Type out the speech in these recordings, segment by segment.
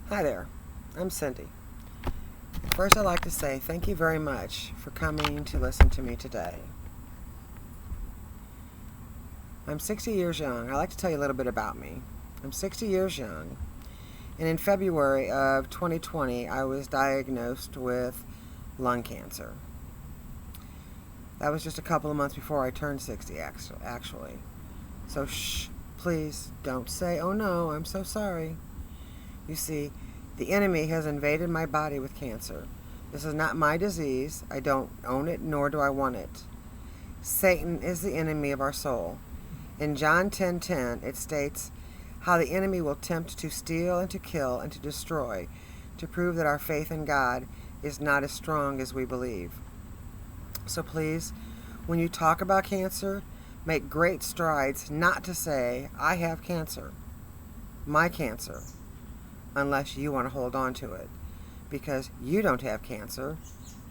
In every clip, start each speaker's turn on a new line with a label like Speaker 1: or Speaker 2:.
Speaker 1: Hi there, I'm Cindy. First, I'd like to say thank you very much for coming to listen to me today. I'm 60 years young. I'd like to tell you a little bit about me. I'm 60 years young, and in February of 2020, I was diagnosed with lung cancer. That was just a couple of months before I turned 60, actually. So, please don't say, "Oh no, I'm so sorry." You see, the enemy has invaded my body with cancer. This is not my disease. I don't own it, nor do I want it. Satan is the enemy of our soul. In John 10:10, it states how the enemy will tempt to steal and to kill and to destroy, to prove that our faith in God is not as strong as we believe. So please, when you talk about cancer, make great strides not to say, "I have cancer, my cancer," unless you want to hold on to it. Because you don't have cancer.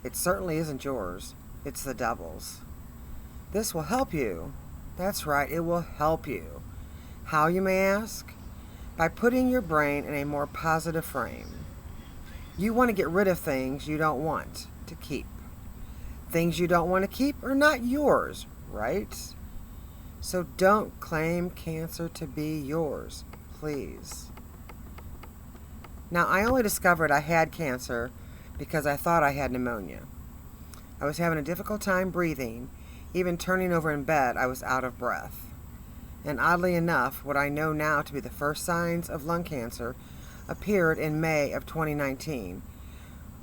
Speaker 1: It certainly isn't yours. It's the devil's. This will help you. That's right, it will help you. How, you may ask? By putting your brain in a more positive frame. You want to get rid of things you don't want to keep. Things you don't want to keep are not yours, right? So don't claim cancer to be yours, please. Now, I only discovered I had cancer because I thought I had pneumonia. I was having a difficult time breathing. Even turning over in bed, I was out of breath. And oddly enough, what I know now to be the first signs of lung cancer appeared in May of 2019,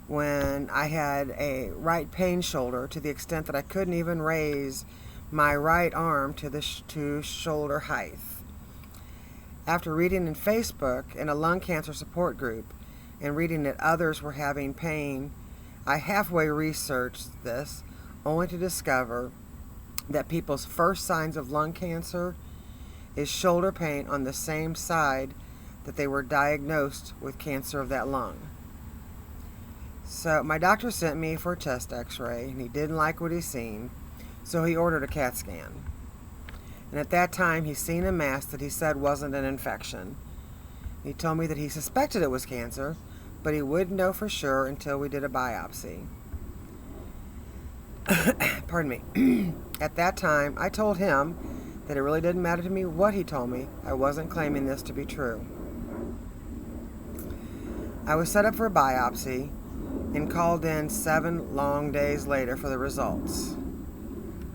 Speaker 1: when I had a right pain shoulder to the extent that I couldn't even raise my right arm to shoulder height. After reading in Facebook in a lung cancer support group and reading that others were having pain, I halfway researched this only to discover that people's first signs of lung cancer is shoulder pain on the same side that they were diagnosed with cancer of that lung. So my doctor sent me for a chest x-ray, and he didn't like what he seen, so he ordered a CAT scan. And at that time, he seen a mass that he said wasn't an infection. He told me that he suspected it was cancer, but he wouldn't know for sure until we did a biopsy. Pardon me. At that time, I told him that it really didn't matter to me what he told me. I wasn't claiming this to be true. I was set up for a biopsy and called in 7 long days later for the results.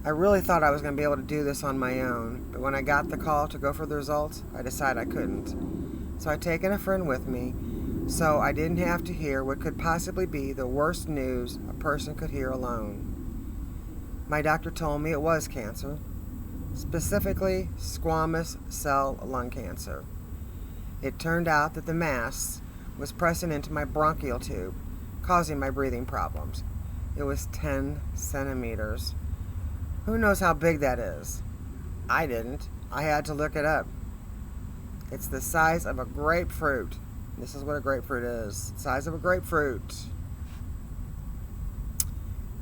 Speaker 1: I really thought I was going to be able to do this on my own, but when I got the call to go for the results, I decided I couldn't. So I'd taken a friend with me, so I didn't have to hear what could possibly be the worst news a person could hear alone. My doctor told me it was cancer, specifically squamous cell lung cancer. It turned out that the mass was pressing into my bronchial tube, causing my breathing problems. It was 10 centimeters. Who knows how big that is? I didn't. I had to look it up. It's the size of a grapefruit. This is what a grapefruit is. The size of a grapefruit.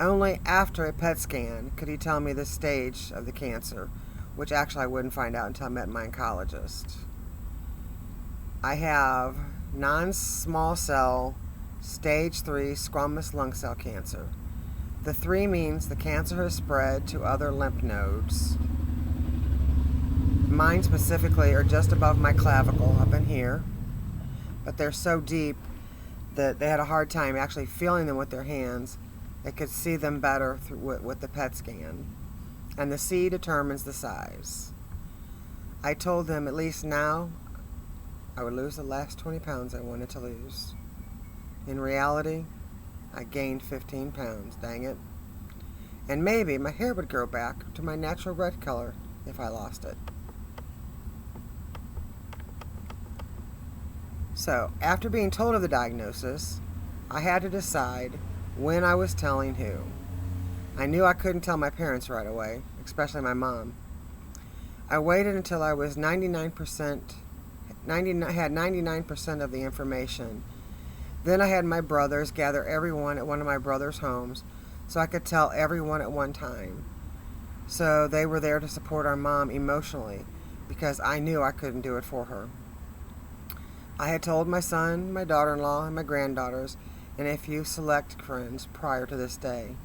Speaker 1: Only after a PET scan could he tell me the stage of the cancer, which actually I wouldn't find out until I met my oncologist. I have non-small cell stage 3 squamous lung cell cancer. The 3 means the cancer has spread to other lymph nodes. Mine specifically are just above my clavicle, up in here, but they're so deep that they had a hard time actually feeling them with their hands. They could see them better with the PET scan, and the C determines the size. I told them at least now I would lose the last 20 pounds I wanted to lose. In reality, I gained 15 pounds, dang it. And maybe my hair would grow back to my natural red color if I lost it. So, after being told of the diagnosis, I had to decide when I was telling who. I knew I couldn't tell my parents right away, especially my mom. I waited until I was 99% of the information. Then I had my brothers gather everyone at one of my brother's homes so I could tell everyone at one time. So they were there to support our mom emotionally because I knew I couldn't do it for her. I had told my son, my daughter-in-law, and my granddaughters, and a few select friends prior to this day.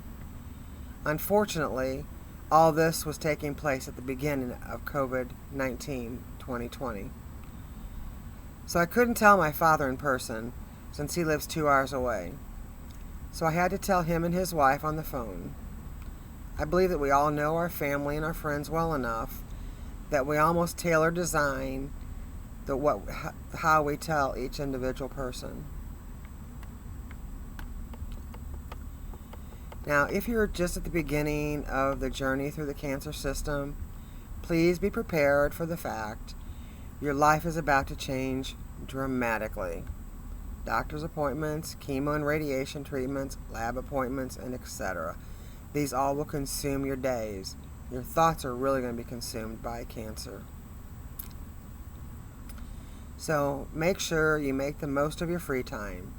Speaker 1: Unfortunately, all this was taking place at the beginning of COVID-19 2020. So I couldn't tell my father in person, since he lives 2 hours away. So I had to tell him and his wife on the phone. I believe that we all know our family and our friends well enough that we almost tailor design how we tell each individual person. Now, if you're just at the beginning of the journey through the cancer system, please be prepared for the fact your life is about to change dramatically. Doctor's appointments, chemo and radiation treatments, lab appointments, and etc. These all will consume your days. Your thoughts are really going to be consumed by cancer. So make sure you make the most of your free time.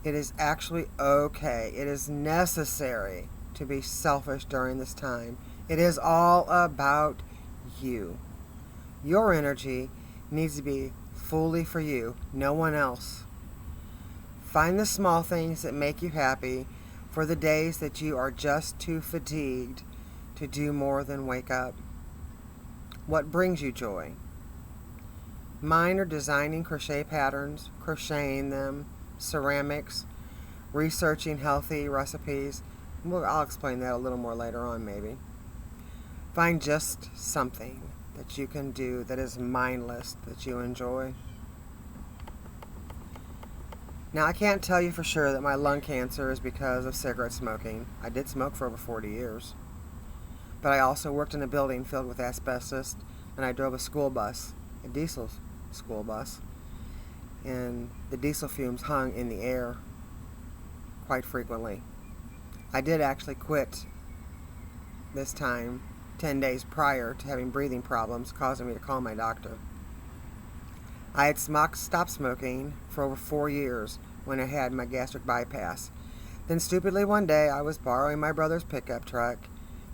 Speaker 1: It is actually okay. It is necessary to be selfish during this time. It is all about you. Your energy needs to be fully for you, no one else. Find the small things that make you happy for the days that you are just too fatigued to do more than wake up. What brings you joy? Mine are designing crochet patterns, crocheting them, ceramics, researching healthy recipes. Well, I'll explain that a little more later on, maybe. Find just something that you can do that is mindless, that you enjoy. Now, I can't tell you for sure that my lung cancer is because of cigarette smoking. I did smoke for over 40 years. But I also worked in a building filled with asbestos, and I drove a school bus, a diesel school bus, and the diesel fumes hung in the air quite frequently. I did actually quit this time 10 days prior to having breathing problems, causing me to call my doctor. I had stopped smoking for over 4 years when I had my gastric bypass. Then stupidly one day I was borrowing my brother's pickup truck,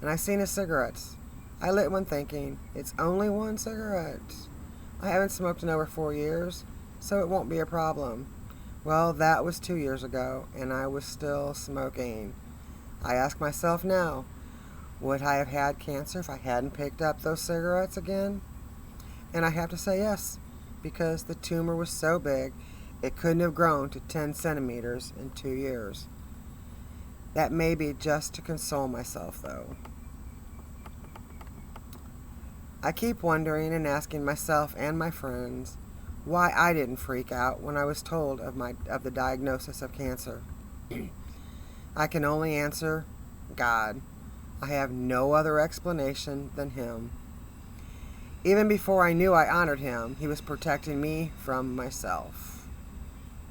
Speaker 1: and I seen his cigarettes. I lit one thinking, it's only one cigarette. I haven't smoked in over 4 years, so it won't be a problem. Well, that was 2 years ago, and I was still smoking. I ask myself now, would I have had cancer if I hadn't picked up those cigarettes again? And I have to say yes, because the tumor was so big, it couldn't have grown to 10 centimeters in 2 years. That may be just to console myself, though. I keep wondering and asking myself and my friends why I didn't freak out when I was told of the diagnosis of cancer. I can only answer, God. I have no other explanation than Him. Even before I knew I honored Him, He was protecting me from myself.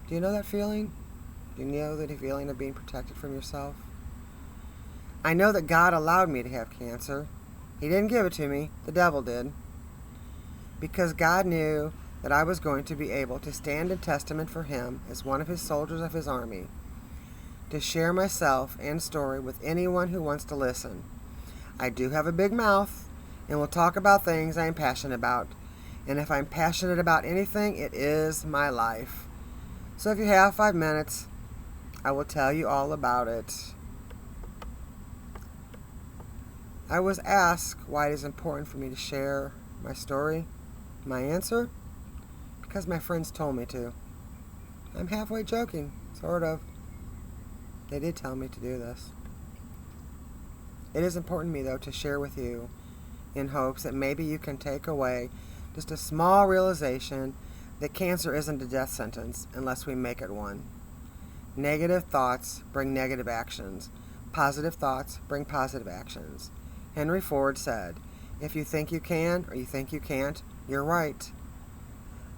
Speaker 1: Do you know that feeling? Do you know that feeling of being protected from yourself? I know that God allowed me to have cancer. He didn't give it to me, the devil did. Because God knew that I was going to be able to stand in testament for Him as one of His soldiers of His army, to share myself and story with anyone who wants to listen. I do have a big mouth, and will talk about things I am passionate about. And if I'm passionate about anything, it is my life. So if you have 5 minutes, I will tell you all about it. I was asked why it is important for me to share my story. My answer? Because my friends told me to. I'm halfway joking, sort of. They did tell me to do this. It is important to me, though, to share with you in hopes that maybe you can take away just a small realization that cancer isn't a death sentence unless we make it one. Negative thoughts bring negative actions. Positive thoughts bring positive actions. Henry Ford said, if you think you can or you think you can't, you're right.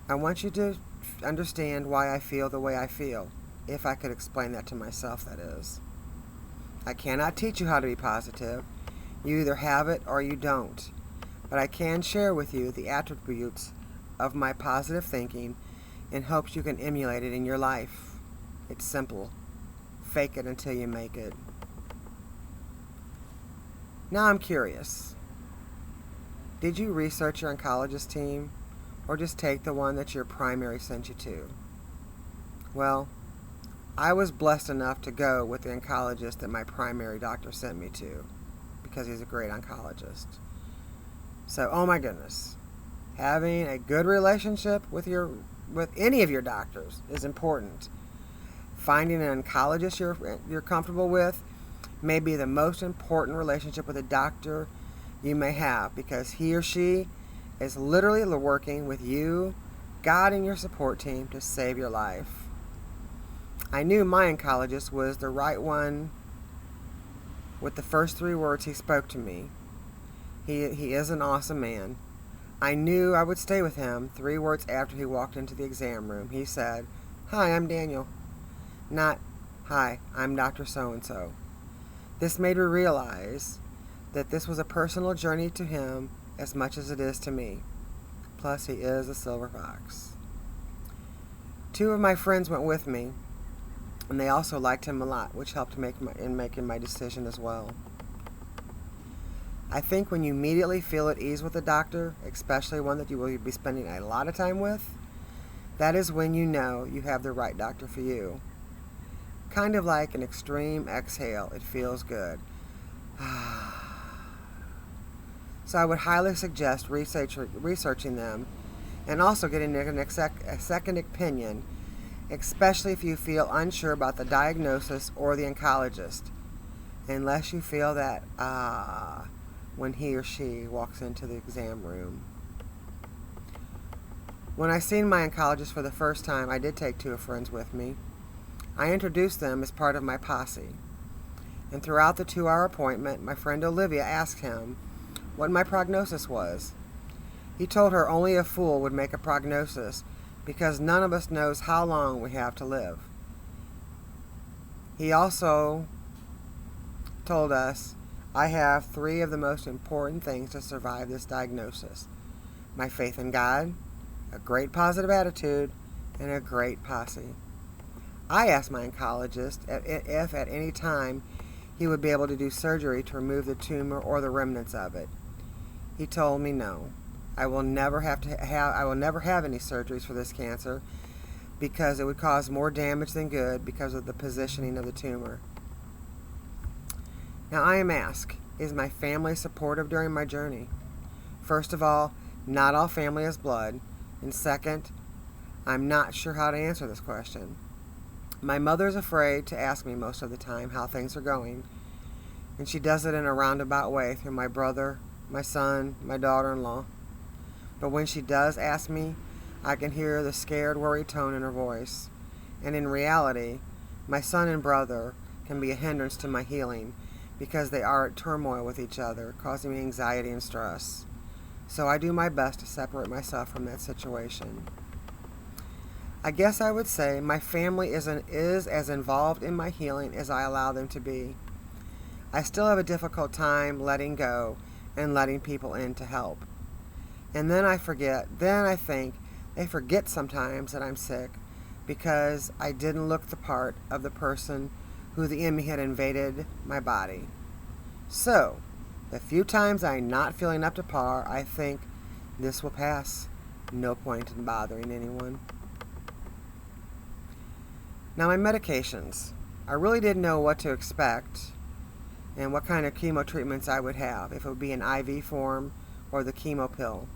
Speaker 1: I want you to understand why I feel the way I feel, if I could explain that to myself, that is. I cannot teach you how to be positive. You either have it or you don't. But I can share with you the attributes of my positive thinking in hopes you can emulate it in your life. It's simple. Fake it until you make it. Now I'm curious. Did you research your oncologist team? or just take the one that your primary sent you to? Well, I was blessed enough to go with the oncologist that my primary doctor sent me to because he's a great oncologist. So, oh my goodness, having a good relationship with any of your doctors is important. Finding an oncologist you're comfortable with may be the most important relationship with a doctor you may have, because he or she is literally working with you, God, and your support team to save your life. I knew my oncologist was the right one with the first 3 words he spoke to me. He is an awesome man. I knew I would stay with him 3 words after he walked into the exam room. He said, "Hi, I'm Daniel." Not, "Hi, I'm Dr. So-and-so." This made me realize that this was a personal journey to him as much as it is to me. Plus, he is a silver fox. 2 of my friends went with me, and they also liked him a lot, which helped in making my decision as well. I think when you immediately feel at ease with a doctor, especially one that you will be spending a lot of time with, that is when you know you have the right doctor for you. Kind of like an extreme exhale. It feels good. So I would highly suggest researching them and also getting a second opinion, especially if you feel unsure about the diagnosis or the oncologist, unless you feel that when he or she walks into the exam room. When I seen my oncologist for the first time, I did take 2 friends with me. I introduced them as part of my posse. And throughout the 2-hour appointment, my friend Olivia asked him what my prognosis was. He told her only a fool would make a prognosis because none of us knows how long we have to live. He also told us, "I have 3 of the most important things to survive this diagnosis: my faith in God, a great positive attitude, and a great posse." I asked my oncologist if at any time he would be able to do surgery to remove the tumor or the remnants of it. He told me no. I will never have any surgeries for this cancer because it would cause more damage than good because of the positioning of the tumor. Now I am asked, is my family supportive during my journey? First of all, not all family is blood. And second, I'm not sure how to answer this question. My mother's afraid to ask me most of the time how things are going, and she does it in a roundabout way through my brother, my son, my daughter-in-law. But when she does ask me, I can hear the scared, worried tone in her voice. And in reality, my son and brother can be a hindrance to my healing because they are at turmoil with each other, causing me anxiety and stress. So I do my best to separate myself from that situation. I guess I would say my family is as involved in my healing as I allow them to be. I still have a difficult time letting go and letting people in to help. And then I think they forget sometimes that I'm sick because I didn't look the part of the person who the enemy had invaded my body. So, the few times I'm not feeling up to par, I think this will pass. No point in bothering anyone. Now my medications. I really didn't know what to expect and what kind of chemo treatments I would have, if it would be an IV form or the chemo pill.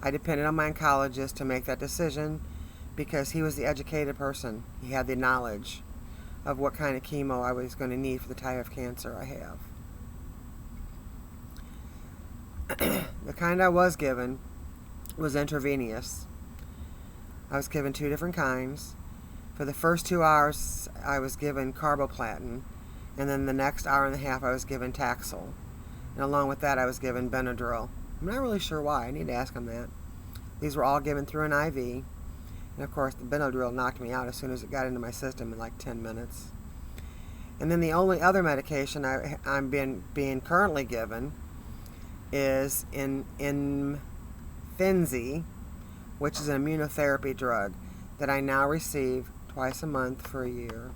Speaker 1: I depended on my oncologist to make that decision because he was the educated person. He had the knowledge of what kind of chemo I was going to need for the type of cancer I have. The kind I was given was intravenous. I was given 2 different kinds. For the first 2 hours, I was given carboplatin, and then the next hour and a half, I was given Taxol. And along with that, I was given Benadryl. I'm not really sure why. I need to ask him that. These were all given through an IV. And of course, the Benadryl knocked me out as soon as it got into my system in like 10 minutes. And then the only other medication I'm being currently given is Imfinzi, which is an immunotherapy drug that I now receive twice a month for a year.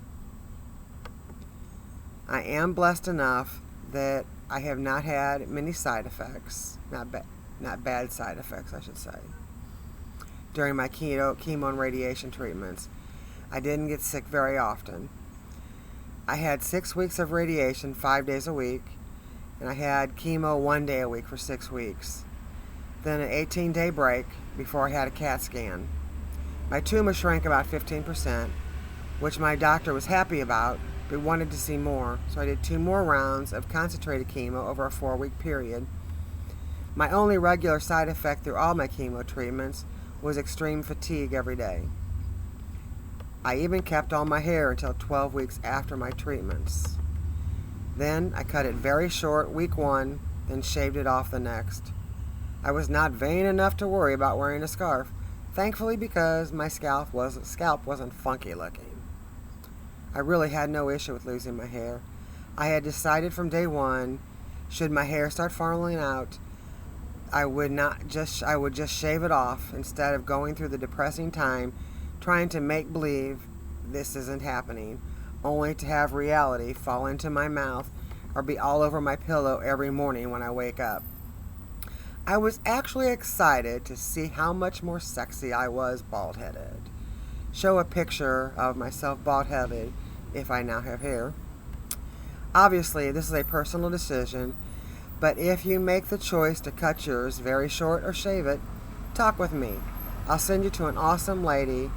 Speaker 1: I am blessed enough that I have not had many side effects, not bad side effects, I should say. during my chemo and radiation treatments. I didn't get sick very often. I had 6 weeks of radiation 5 days a week, and I had chemo 1 day a week for 6 weeks. Then an 18-day break before I had a CAT scan. My tumor shrank about 15%, which my doctor was happy about, but wanted to see more, so I did 2 more rounds of concentrated chemo over a 4-week period. My only regular side effect through all my chemo treatments was extreme fatigue every day. I even kept all my hair until 12 weeks after my treatments. Then I cut it very short week 1, then shaved it off the next. I was not vain enough to worry about wearing a scarf, thankfully, because my scalp wasn't funky looking. I really had no issue with losing my hair. I had decided from day 1, should my hair start falling out, I would just shave it off instead of going through the depressing time trying to make believe this isn't happening, only to have reality fall into my mouth or be all over my pillow every morning when I wake up. I was actually excited to see how much more sexy I was bald-headed. Show a picture of myself bald-headed if I now have hair. Obviously, this is a personal decision, but if you make the choice to cut yours very short or shave it, talk with me. I'll send you to an awesome lady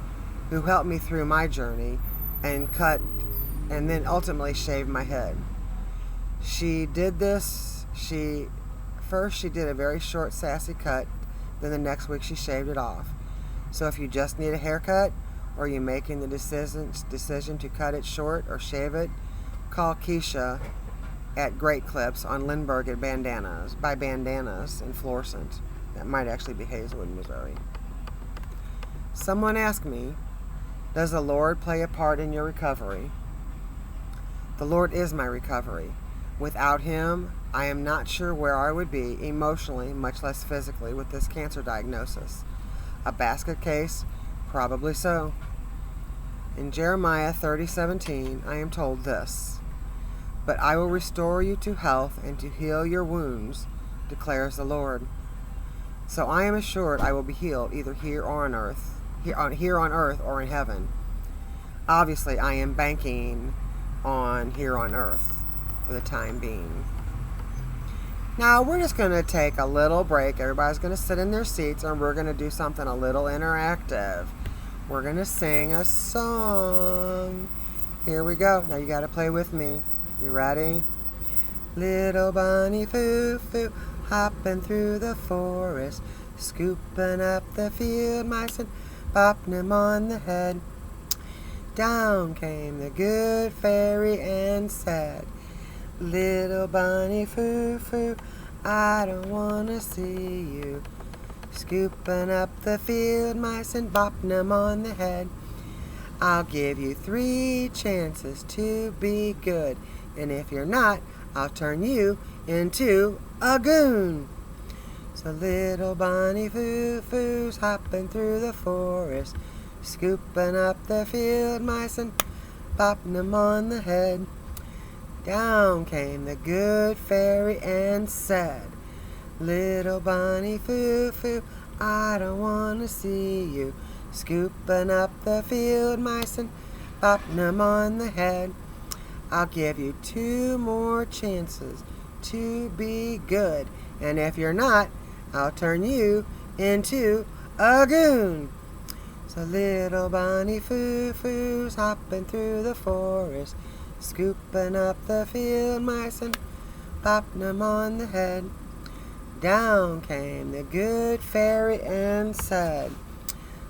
Speaker 1: who helped me through my journey and cut and then ultimately shaved my head. She did this. First she did a very short sassy cut, then the next week she shaved it off. So if you just need a haircut or you're making the decision to cut it short or shave it, call Keisha at Great Clips on Lindbergh at Bandanas in Florissant. That might actually be Hazelwood, Missouri. Someone asked me, does the Lord play a part in your recovery? The Lord is my recovery. Without Him, I am not sure where I would be emotionally, much less physically, with this cancer diagnosis. A basket case? Probably so. In Jeremiah 30:17, I am told this, "But I will restore you to health and to heal your wounds, declares the Lord." So I am assured I will be healed either here on earth or in heaven. Obviously, I am banking on here on earth for the time being. Now, we're just going to take a little break. Everybody's going to sit in their seats, and we're going to do something a little interactive. We're going to sing a song. Here we go. Now, you got to play with me. You ready? Little bunny foo-foo, hopping through the forest, scooping up the field mice and popping them on the head. Down came the good fairy and said, "Little bunny foo-foo, I don't want to see you scooping up the field mice and bopping them on the head. I'll give you 3 chances to be good, and if you're not, I'll turn you into a goon." So little bunny foo-foo's hopping through the forest, scooping up the field mice and popping them on the head. Down came the good fairy and said, "Little bunny foo-foo, I don't want to see you scooping up the field mice and popping them on the head. I'll give you 2 more chances to be good, and if you're not, I'll turn you into a goon." So little bunny foo-foo's hopping through the forest, scooping up the field mice and popping them on the head. Down came the good fairy and said,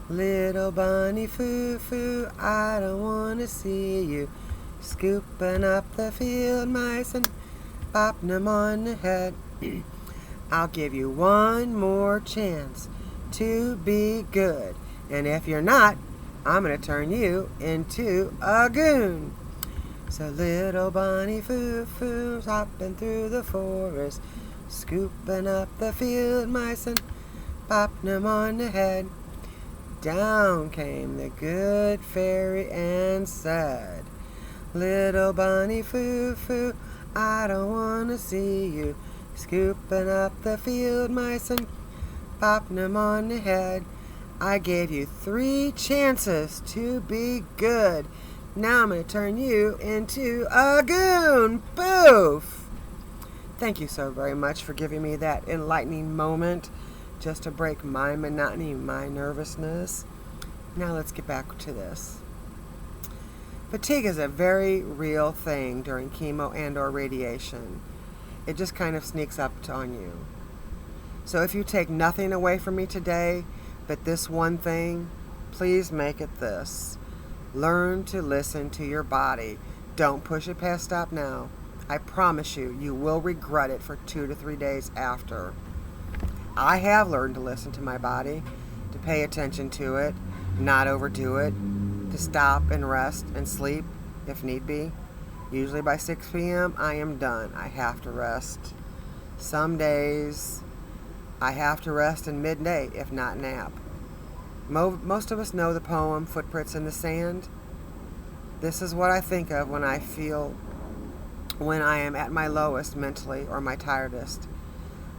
Speaker 1: "Little bunny foo-foo, I don't want to see you scooping up the field mice and popping them on the head. I'll give you 1 more chance to be good, and if you're not, I'm going to turn you into a goon." So little bunny foo-foo's hopping through the forest, scooping up the field mice and popping them on the head. Down came the good fairy and said, "Little bunny foo-foo, I don't want to see you scooping up the field mice and popping them on the head. I gave you 3 chances to be good. Now I'm going to turn you into a goon. Boof! Thank you so very much for giving me that enlightening moment just to break my monotony, my nervousness. Now let's get back to this. Fatigue is a very real thing during chemo and or radiation. It just kind of sneaks up on you. So if you take nothing away from me today but this one thing, please make it this. Learn to listen to your body. Don't push it past stop now. I promise you, you will regret it for 2 to 3 days after. I have learned to listen to my body, to pay attention to it, not overdo it, to stop and rest and sleep if need be. Usually by 6 p.m. I am done. I have to rest. Some days I have to rest in midday, if not nap. Most of us know the poem Footprints in the Sand. This is what I think of when I am at my lowest mentally or my tiredest.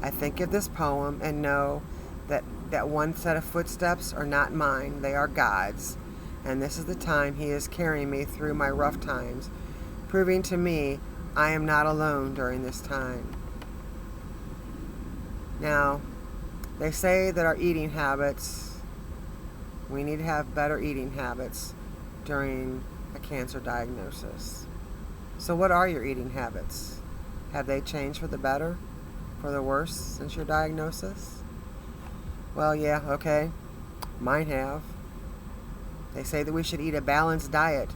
Speaker 1: I think of this poem and know that one set of footsteps are not mine, they are God's. And this is the time He is carrying me through my rough times, proving to me I am not alone during this time. Now, they say that our eating habits, we need to have better eating habits during a cancer diagnosis. So what are your eating habits? Have they changed for the better, for the worse since your diagnosis? Well, yeah, okay. Mine have. They say that we should eat a balanced diet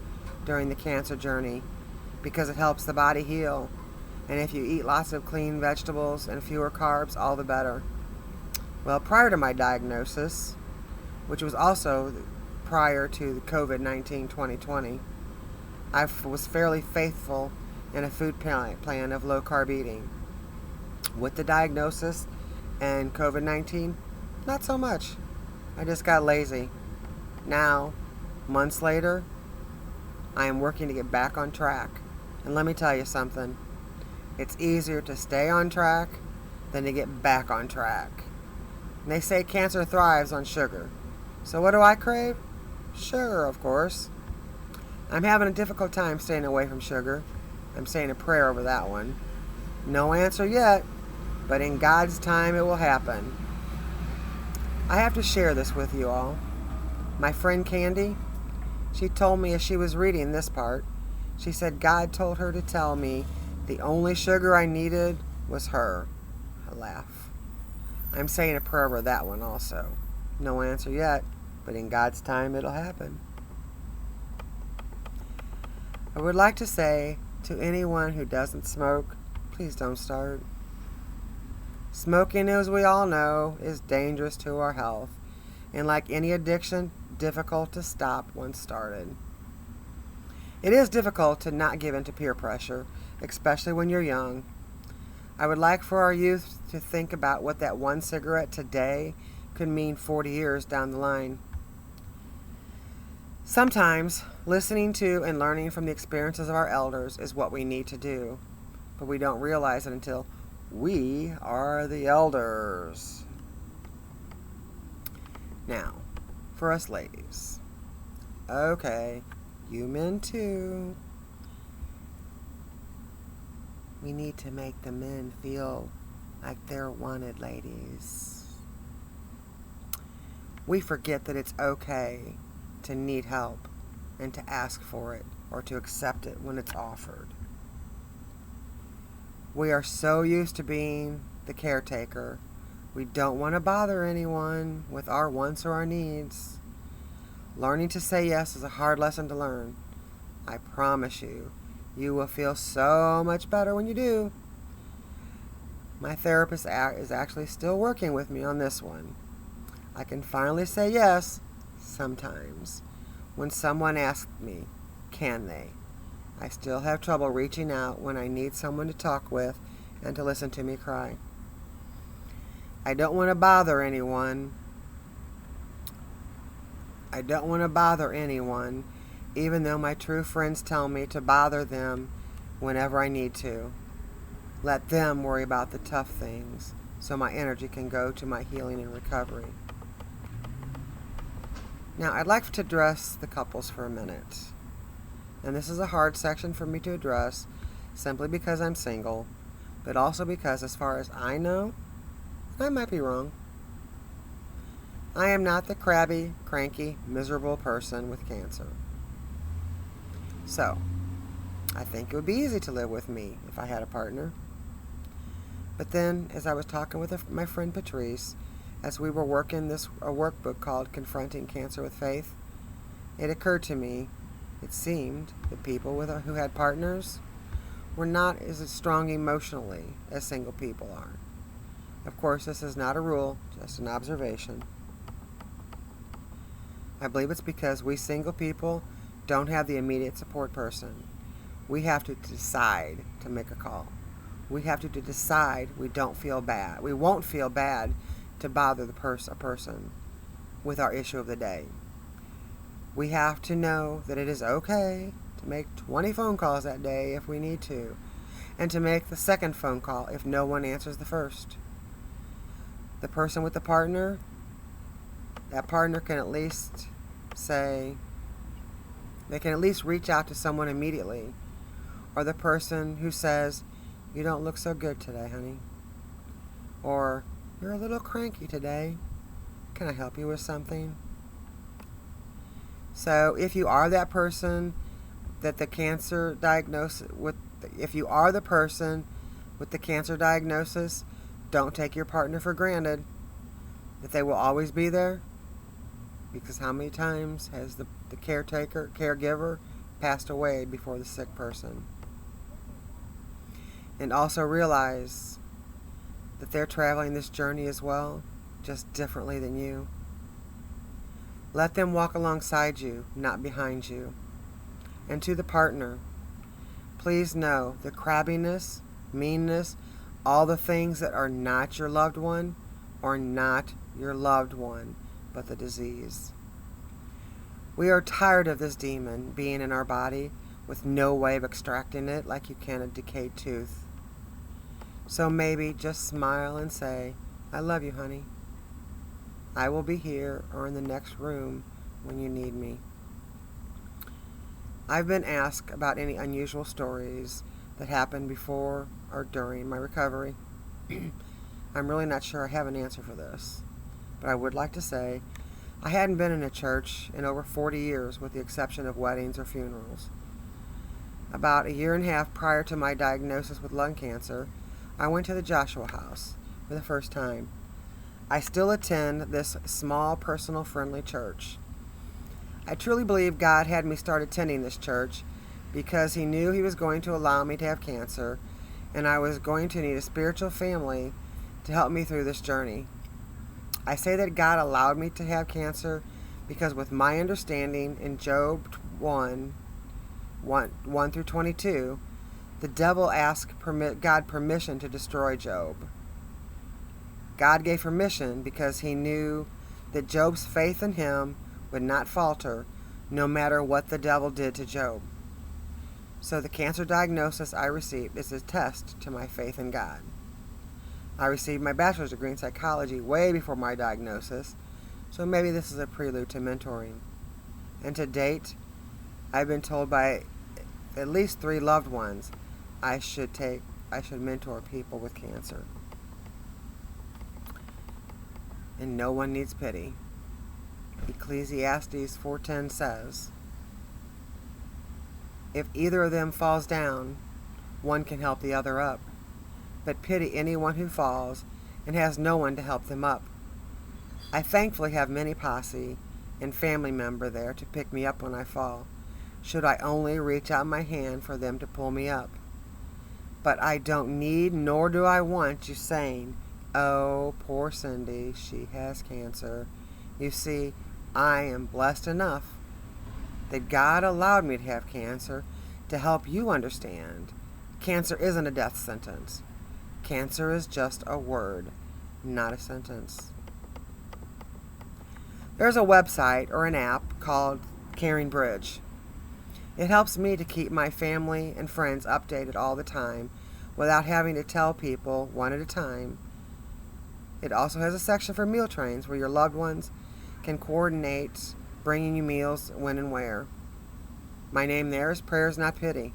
Speaker 1: during the cancer journey because it helps the body heal. And if you eat lots of clean vegetables and fewer carbs, all the better. Well, prior to my diagnosis, which was also prior to the COVID-19 2020, I was fairly faithful in a food plan of low-carb eating. With the diagnosis and COVID-19, not so much. I just got lazy. Now, months later, I am working to get back on track. And let me tell you something. It's easier to stay on track than to get back on track. And they say cancer thrives on sugar. So what do I crave? Sugar, of course. I'm having a difficult time staying away from sugar. I'm saying a prayer over that one. No answer yet, but in God's time it will happen. I have to share this with you all. My friend Candy, she told me as she was reading this part, she said God told her to tell me the only sugar I needed was her. I laugh. I'm saying a prayer over that one also. No answer yet, but in God's time it'll happen. I would like to say to anyone who doesn't smoke, please don't start. Smoking, as we all know, is dangerous to our health, and like any addiction, difficult to stop once started. It is difficult to not give in to peer pressure, especially when you're young. I would like for our youth to think about what that one cigarette today could mean 40 years down the line. Sometimes, listening to and learning from the experiences of our elders is what we need to do, but we don't realize it until we are the elders. Now, for us ladies. Okay, you men too. We need to make the men feel like they're wanted, ladies. We forget that it's okay to need help and to ask for it or to accept it when it's offered. We are so used to being the caretaker. We don't want to bother anyone with our wants or our needs. Learning to say yes is a hard lesson to learn. I promise you, you will feel so much better when you do. My therapist is actually still working with me on this one. I can finally say yes sometimes when someone asks me, can they? I still have trouble reaching out when I need someone to talk with and to listen to me cry. I don't want to bother anyone. Even though my true friends tell me to bother them whenever I need to. Let them worry about the tough things so my energy can go to my healing and recovery. Now, I'd like to address the couples for a minute. And this is a hard section for me to address simply because I'm single, but also because, as far as I know, I might be wrong. I am not the crabby, cranky, miserable person with cancer. So, I think it would be easy to live with me if I had a partner. But then, as I was talking with my friend Patrice, as we were working a workbook called Confronting Cancer with Faith, it occurred to me, it seemed that people who had partners were not as strong emotionally as single people are. Of course, this is not a rule, just an observation. I believe it's because we single people don't have the immediate support person. We have to decide to make a call. We have to decide we don't feel bad. We won't feel bad to bother a person with our issue of the day. We have to know that it is okay to make 20 phone calls that day if we need to, and to make the second phone call if no one answers the first. The person with the partner, that partner can at least say, they can at least reach out to someone immediately. Or the person who says, "You don't look so good today, honey." Or, "You're a little cranky today. Can I help you with something?" So if you are that person that the cancer diagnosis if you are the person with the cancer diagnosis, don't take your partner for granted that they will always be there. Because how many times has the caregiver passed away before the sick person? And also realize that they're traveling this journey as well, just differently than you. Let them walk alongside you, not behind you. And to the partner, please know the crabbiness, meanness, all the things that are not your loved one are not your loved one, but the disease. We are tired of this demon being in our body with no way of extracting it like you can a decayed tooth. So maybe just smile and say, "I love you, honey. I will be here or in the next room when you need me." I've been asked about any unusual stories that happened before or during my recovery. I'm really not sure I have an answer for this, but I would like to say I hadn't been in a church in over 40 years with the exception of weddings or funerals. About a year and a half prior to my diagnosis with lung cancer, I went to the Joshua House for the first time. I still attend this small, personal, friendly church. I truly believe God had me start attending this church because He knew He was going to allow me to have cancer, and I was going to need a spiritual family to help me through this journey. I say that God allowed me to have cancer because with my understanding in Job 1 through 22, the devil asked God permission to destroy Job. God gave permission because He knew that Job's faith in Him would not falter no matter what the devil did to Job. So the cancer diagnosis I received is a test to my faith in God. I received my bachelor's degree in psychology way before my diagnosis, so maybe this is a prelude to mentoring. And to date, I've been told by at least 3 loved ones I should mentor people with cancer. And no one needs pity. Ecclesiastes 4:10 says, "If either of them falls down, one can help the other up. But pity anyone who falls and has no one to help them up." I thankfully have many posse and family member there to pick me up when I fall, should I only reach out my hand for them to pull me up. But I don't need nor do I want you saying, "Oh, poor Cindy, she has cancer." You see, I am blessed enough that God allowed me to have cancer to help you understand cancer isn't a death sentence. Cancer is just a word, not a sentence. There's a website or an app called Caring Bridge. It helps me to keep my family and friends updated all the time without having to tell people one at a time. It also has a section for meal trains where your loved ones can coordinate bringing you meals when and where. My name there is Prayers Not Pity.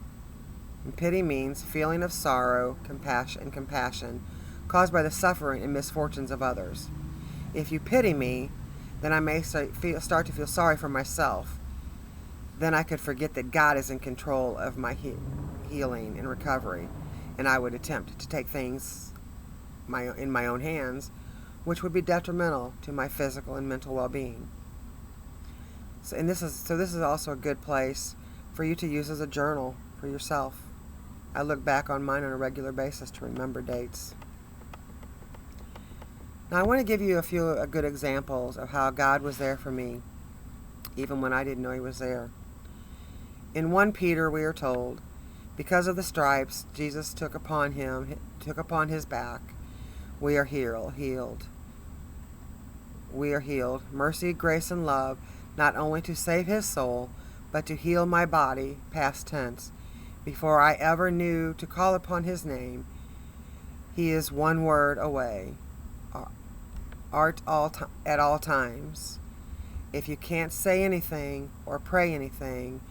Speaker 1: And pity means feeling of sorrow, compassion caused by the suffering and misfortunes of others. If you pity me, then I may start to feel sorry for myself. Then I could forget that God is in control of my healing and recovery, and I would attempt to take things in my own hands, which would be detrimental to my physical and mental well-being. So this is also a good place for you to use as a journal for yourself. I look back on mine on a regular basis to remember dates. Now I want to give you a few good examples of how God was there for me, even when I didn't know He was there. In 1 Peter we are told, because of the stripes Jesus took upon His back, we are healed. We are healed. Mercy, grace, and love, not only to save His soul, but to heal my body, past tense. Before I ever knew to call upon His name, He is one word away. At all times. If you can't say anything or pray anything,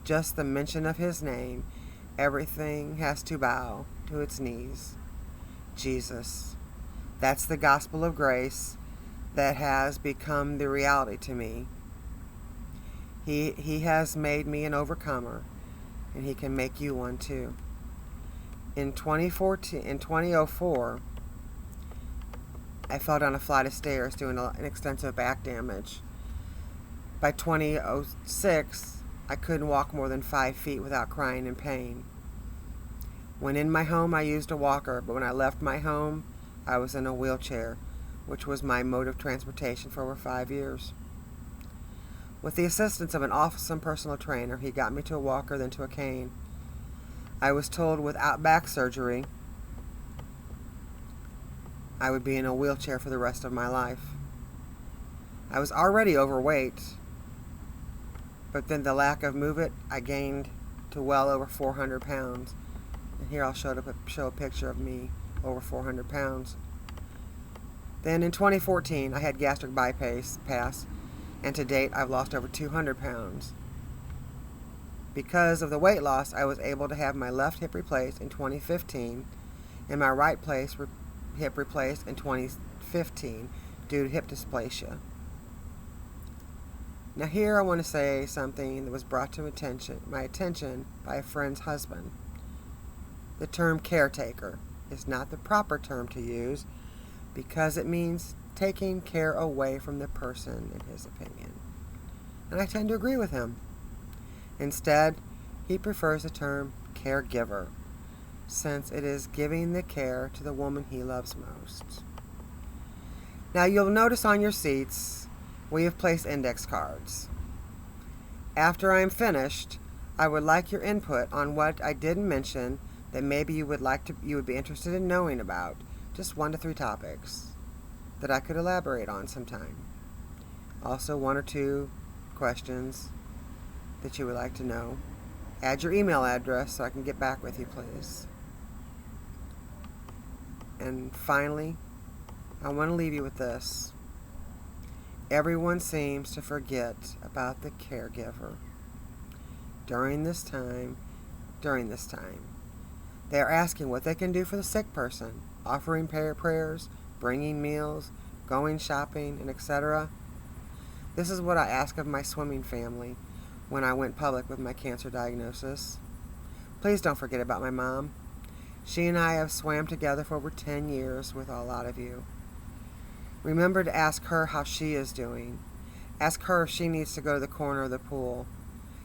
Speaker 1: just the mention of His name, everything has to bow to its knees. Jesus. That's the gospel of grace that has become the reality to me. He has made me an overcomer, and He can make you one too. In 2004, I fell down a flight of stairs doing an extensive back damage. By 2006, I couldn't walk more than 5 feet without crying in pain. When in my home, I used a walker, but when I left my home, I was in a wheelchair, which was my mode of transportation for over 5 years. With the assistance of an awesome personal trainer, he got me to a walker, then to a cane. I was told without back surgery, I would be in a wheelchair for the rest of my life. I was already overweight, but then the lack of movement, I gained to well over 400 pounds. And here I'll show a picture of me over 400 pounds. Then in 2014, I had gastric bypass, and to date, I've lost over 200 pounds. Because of the weight loss, I was able to have my left hip replaced in 2015 and my right hip replaced in 2015 due to hip dysplasia. Now here I want to say something that was brought to my attention by a friend's husband. The term caretaker is not the proper term to use because it means taking care away from the person, in his opinion. And I tend to agree with him. Instead, he prefers the term caregiver, since it is giving the care to the woman he loves most. Now you'll notice on your seats, we have placed index cards. After I am finished, I would like your input on what I didn't mention that maybe you would be interested in knowing about. Just 1 to 3 topics that I could elaborate on sometime. Also 1 or 2 questions that you would like to know. Add your email address so I can get back with you, please. And finally, I want to leave you with this. Everyone seems to forget about the caregiver. During this time, they are asking what they can do for the sick person, offering prayers, bringing meals, going shopping, and etc. This is what I ask of my swimming family when I went public with my cancer diagnosis. Please don't forget about my mom. She and I have swam together for over 10 years with a lot of you. Remember to ask her how she is doing. Ask her if she needs to go to the corner of the pool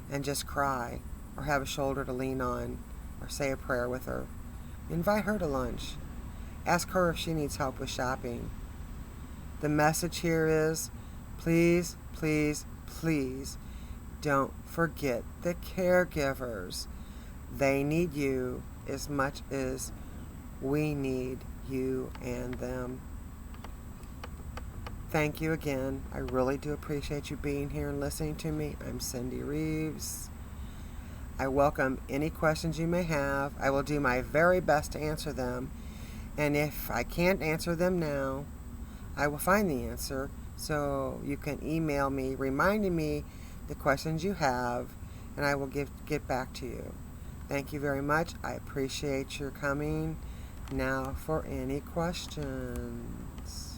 Speaker 1: and just cry, or have a shoulder to lean on, or say a prayer with her. Invite her to lunch. Ask her if she needs help with shopping. The message here is, please, please, please, don't forget the caregivers. They need you as much as we need you and them. Thank you again. I really do appreciate you being here and listening to me. I'm Cindy Reeves. I welcome any questions you may have. I will do my very best to answer them. And if I can't answer them now, I will find the answer So you can email me reminding me the questions you have, and I will get back to you. Thank you very much. I appreciate your coming. Now for any questions.